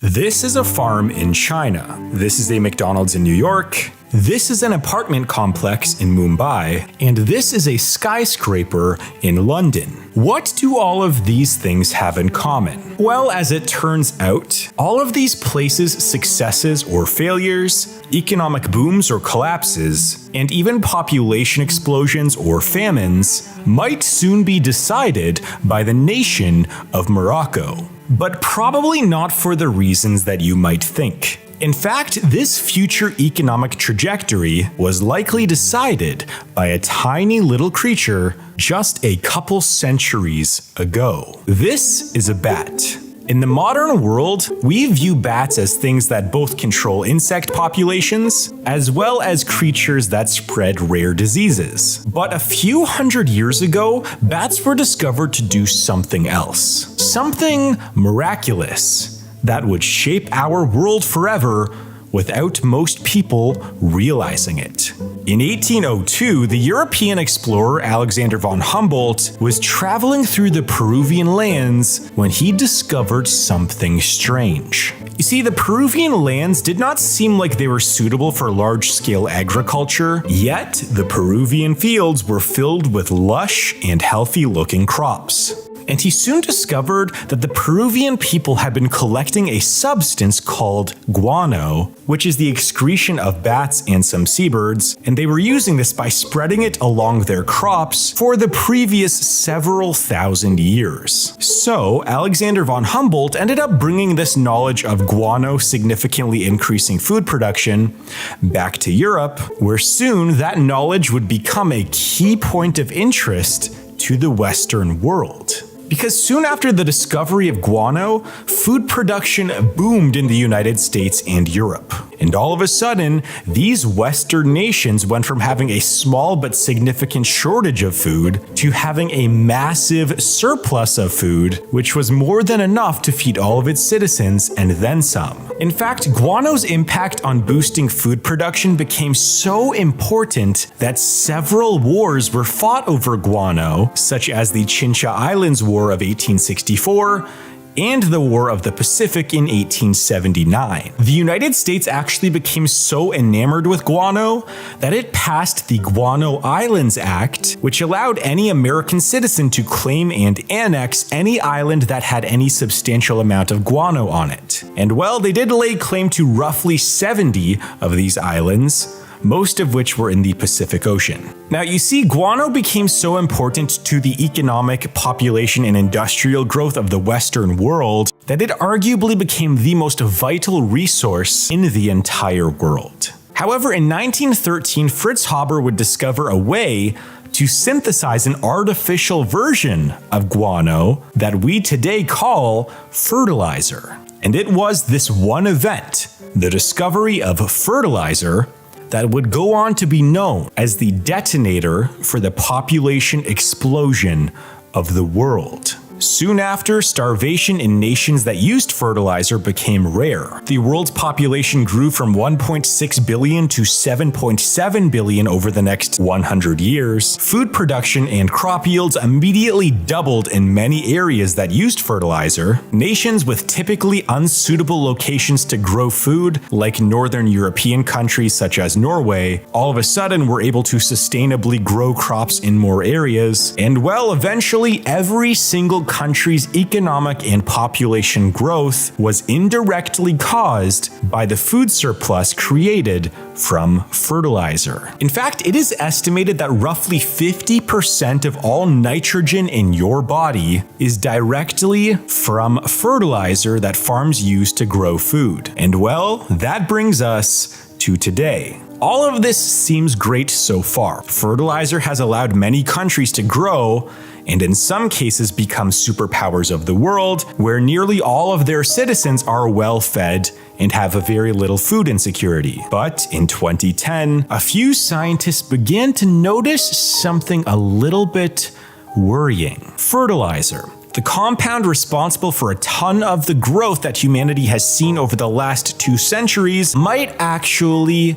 This is a farm in China. This is a McDonald's in New York. This is an apartment complex in Mumbai. And this is a skyscraper in London. What do all of these things have in common? Well, as it turns out, all of these places' successes or failures, economic booms or collapses, and even population explosions or famines might soon be decided by the nation of Morocco. But probably not for the reasons that you might think. In fact, this future economic trajectory was likely decided by a tiny little creature just a couple centuries ago. This is a bat. In the modern world, we view bats as things that both control insect populations, as well as creatures that spread rare diseases. But a few hundred years ago, bats were discovered to do something else. Something miraculous that would shape our world forever without most people realizing it. In 1802, the European explorer Alexander von Humboldt was traveling through the Peruvian lands when he discovered something strange. You see, the Peruvian lands did not seem like they were suitable for large-scale agriculture, yet the Peruvian fields were filled with lush and healthy-looking crops. And he soon discovered that the Peruvian people had been collecting a substance called guano, which is the excretion of bats and some seabirds, and they were using this by spreading it along their crops for the previous several thousand years. So, Alexander von Humboldt ended up bringing this knowledge of guano significantly increasing food production back to Europe, where soon that knowledge would become a key point of interest to the Western world. Because soon after the discovery of guano, food production boomed in the United States and Europe. And all of a sudden, these Western nations went from having a small but significant shortage of food to having a massive surplus of food, which was more than enough to feed all of its citizens and then some. In fact, guano's impact on boosting food production became so important that several wars were fought over guano, such as the Chincha Islands War of 1864, and the War of the Pacific in 1879. The United States actually became so enamored with guano that it passed the Guano Islands Act, which allowed any American citizen to claim and annex any island that had any substantial amount of guano on it. And well, they did lay claim to roughly 70 of these islands, most of which were in the Pacific Ocean. Now, you see, guano became so important to the economic, population, and industrial growth of the Western world that it arguably became the most vital resource in the entire world. However, in 1913, Fritz Haber would discover a way to synthesize an artificial version of guano that we today call fertilizer. And it was this one event, the discovery of fertilizer, that would go on to be known as the detonator for the population explosion of the world. Soon after, starvation in nations that used fertilizer became rare. The world's population grew from 1.6 billion to 7.7 billion over the next 100 years. Food production and crop yields immediately doubled in many areas that used fertilizer. Nations with typically unsuitable locations to grow food, like northern European countries such as Norway, all of a sudden were able to sustainably grow crops in more areas. And well, eventually every single country's economic and population growth was indirectly caused by the food surplus created from fertilizer. In fact, it is estimated that roughly 50% of all nitrogen in your body is directly from fertilizer that farms use to grow food. And well, that brings us to today. All of this seems great so far. Fertilizer has allowed many countries to grow and in some cases become superpowers of the world, where nearly all of their citizens are well fed and have a very little food insecurity. But in 2010, a few scientists began to notice something a little bit worrying. Fertilizer, the compound responsible for a ton of the growth that humanity has seen over the last 2 centuries, might actually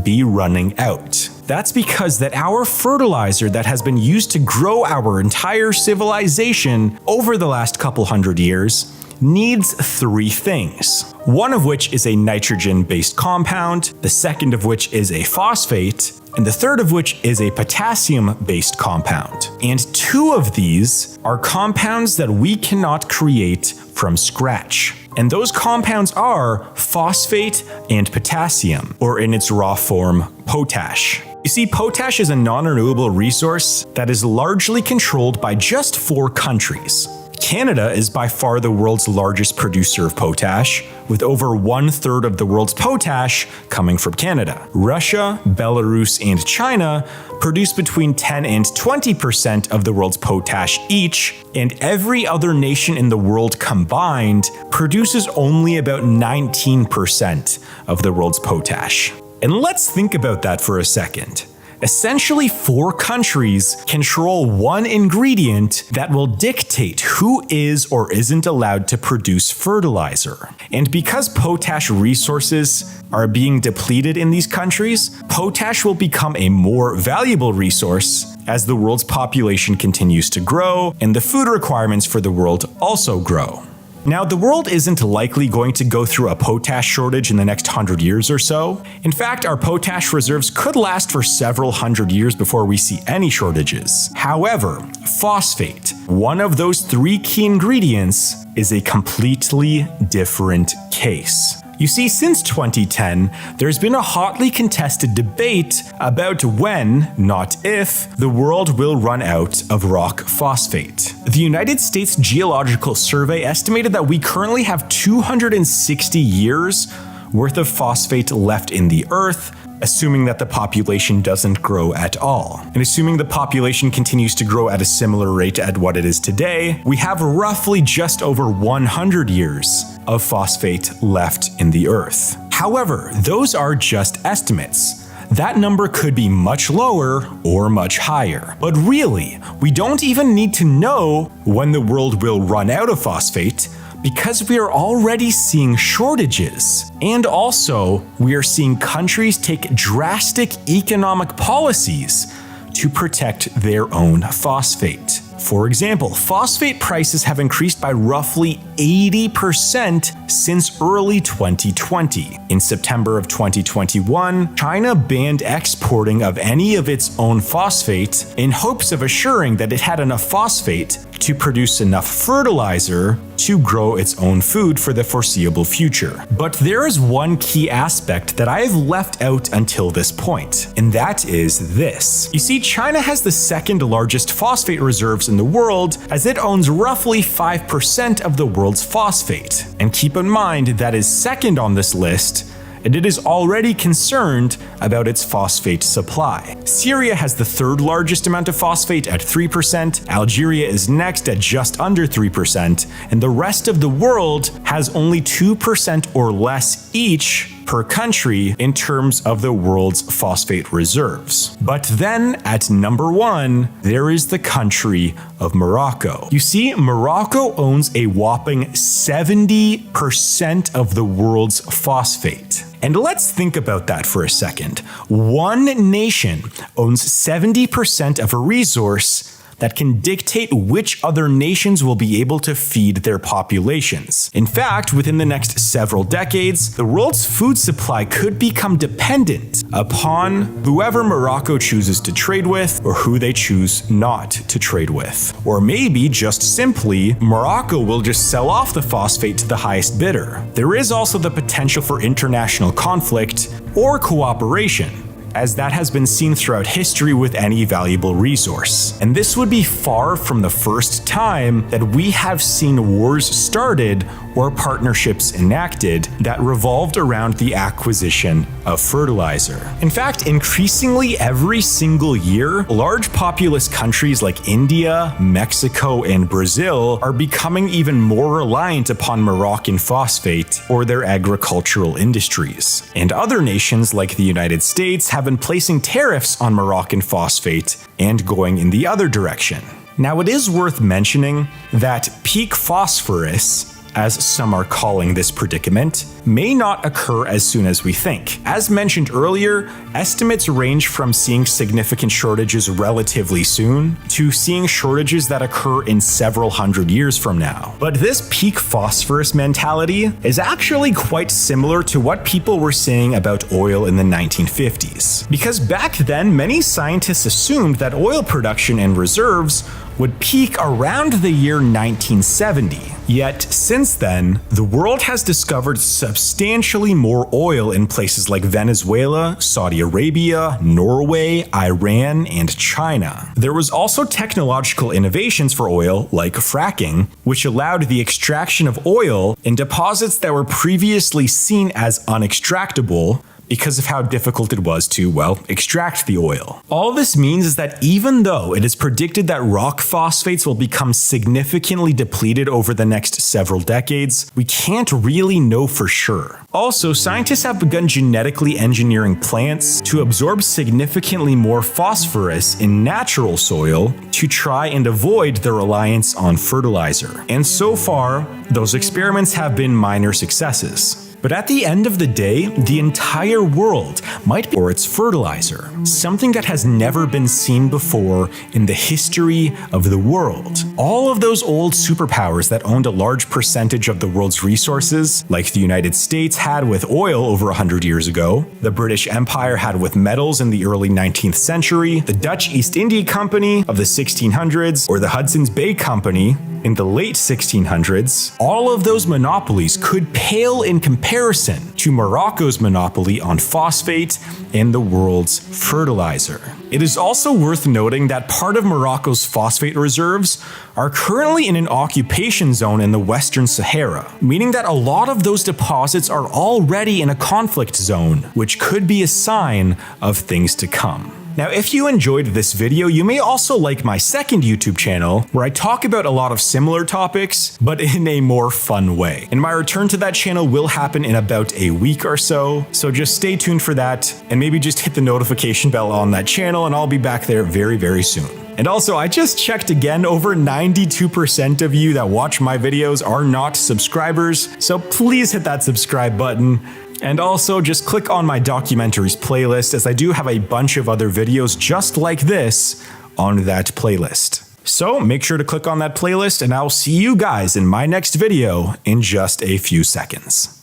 be running out. That's because that our fertilizer that has been used to grow our entire civilization over the last couple hundred years needs three things. One of which is a nitrogen-based compound, the second of which is a phosphate, and the third of which is a potassium-based compound. And two of these are compounds that we cannot create from scratch. And those compounds are phosphate and potassium, or in its raw form, potash. You see, potash is a non-renewable resource that is largely controlled by just 4 countries. Canada is by far the world's largest producer of potash, with over 1/3 of the world's potash coming from Canada. Russia, Belarus, and China produce between 10 and 20% of the world's potash each, and every other nation in the world combined produces only about 19% of the world's potash. And let's think about that for a second. Essentially, 4 countries control one ingredient that will dictate who is or isn't allowed to produce fertilizer. And because potash resources are being depleted in these countries, potash will become a more valuable resource as the world's population continues to grow and the food requirements for the world also grow. Now, the world isn't likely going to go through a potash shortage in the next 100 years or so. In fact, our potash reserves could last for several hundred years before we see any shortages. However, phosphate, one of those 3 key ingredients, is a completely different case. You see, since 2010, there's been a hotly contested debate about when, not if, the world will run out of rock phosphate. The United States Geological Survey estimated that we currently have 260 years worth of phosphate left in the earth, assuming that the population doesn't grow at all. And assuming the population continues to grow at a similar rate at what it is today, we have roughly just over 100 years of phosphate left in the earth. However, those are just estimates. That number could be much lower or much higher. But really, we don't even need to know when the world will run out of phosphate, because we are already seeing shortages. And also, we are seeing countries take drastic economic policies to protect their own phosphate. For example, phosphate prices have increased by roughly 80% since early 2020. In September of 2021, China banned exporting of any of its own phosphate in hopes of assuring that it had enough phosphate to produce enough fertilizer to grow its own food for the foreseeable future. But there is one key aspect that I have left out until this point, and that is this. You see, China has the second largest phosphate reserves in the world, as it owns roughly 5% of the world's phosphate. And keep in mind that is second on this list, and it is already concerned about its phosphate supply. Syria has the 3rd largest amount of phosphate at 3%, Algeria is next at just under 3%, and the rest of the world has only 2% or less each per country in terms of the world's phosphate reserves. But then at number 1, there is the country of Morocco. You see, Morocco owns a whopping 70% of the world's phosphate. And let's think about that for a second. One nation owns 70% of a resource that can dictate which other nations will be able to feed their populations. In fact, within the next several decades, the world's food supply could become dependent upon whoever Morocco chooses to trade with or who they choose not to trade with. Or maybe, just simply, Morocco will just sell off the phosphate to the highest bidder. There is also the potential for international conflict or cooperation, as that has been seen throughout history with any valuable resource. And this would be far from the first time that we have seen wars started or partnerships enacted that revolved around the acquisition of fertilizer. In fact, increasingly every single year, large populous countries like India, Mexico, and Brazil are becoming even more reliant upon Moroccan phosphate for their agricultural industries. And other nations like the United States have been placing tariffs on Moroccan phosphate and going in the other direction. Now, it is worth mentioning that peak phosphorus, as some are calling this predicament, may not occur as soon as we think. As mentioned earlier, estimates range from seeing significant shortages relatively soon to seeing shortages that occur in several hundred years from now. But this peak phosphorus mentality is actually quite similar to what people were saying about oil in the 1950s. Because back then, many scientists assumed that oil production and reserves would peak around the year 1970. Yet, since then, the world has discovered substantially more oil in places like Venezuela, Saudi Arabia, Norway, Iran, and China. There was also technological innovations for oil, like fracking, which allowed the extraction of oil in deposits that were previously seen as unextractable, because of how difficult it was to, well, extract the oil. All this means is that even though it is predicted that rock phosphates will become significantly depleted over the next several decades, we can't really know for sure. Also, scientists have begun genetically engineering plants to absorb significantly more phosphorus in natural soil to try and avoid the reliance on fertilizer. And so far, those experiments have been minor successes. But at the end of the day, the entire world might be for its fertilizer, something that has never been seen before in the history of the world. All of those old superpowers that owned a large percentage of the world's resources, like the United States had with oil over 100 years ago, the British Empire had with metals in the early 19th century, the Dutch East India Company of the 1600s, or the Hudson's Bay Company in the late 1600s, all of those monopolies could pale in comparison to Morocco's monopoly on phosphate and the world's fertilizer. It is also worth noting that part of Morocco's phosphate reserves are currently in an occupation zone in the Western Sahara, meaning that a lot of those deposits are already in a conflict zone, which could be a sign of things to come. Now, if you enjoyed this video, you may also like my second YouTube channel, where I talk about a lot of similar topics, but in a more fun way. And my return to that channel will happen in about a week or so just stay tuned for that, and maybe just hit the notification bell on that channel, and I'll be back there very, very soon. And also, I just checked again, over 92% of you that watch my videos are not subscribers, so please hit that subscribe button. And also, just click on my documentaries playlist, as I do have a bunch of other videos just like this on that playlist. So make sure to click on that playlist, and I'll see you guys in my next video in just a few seconds.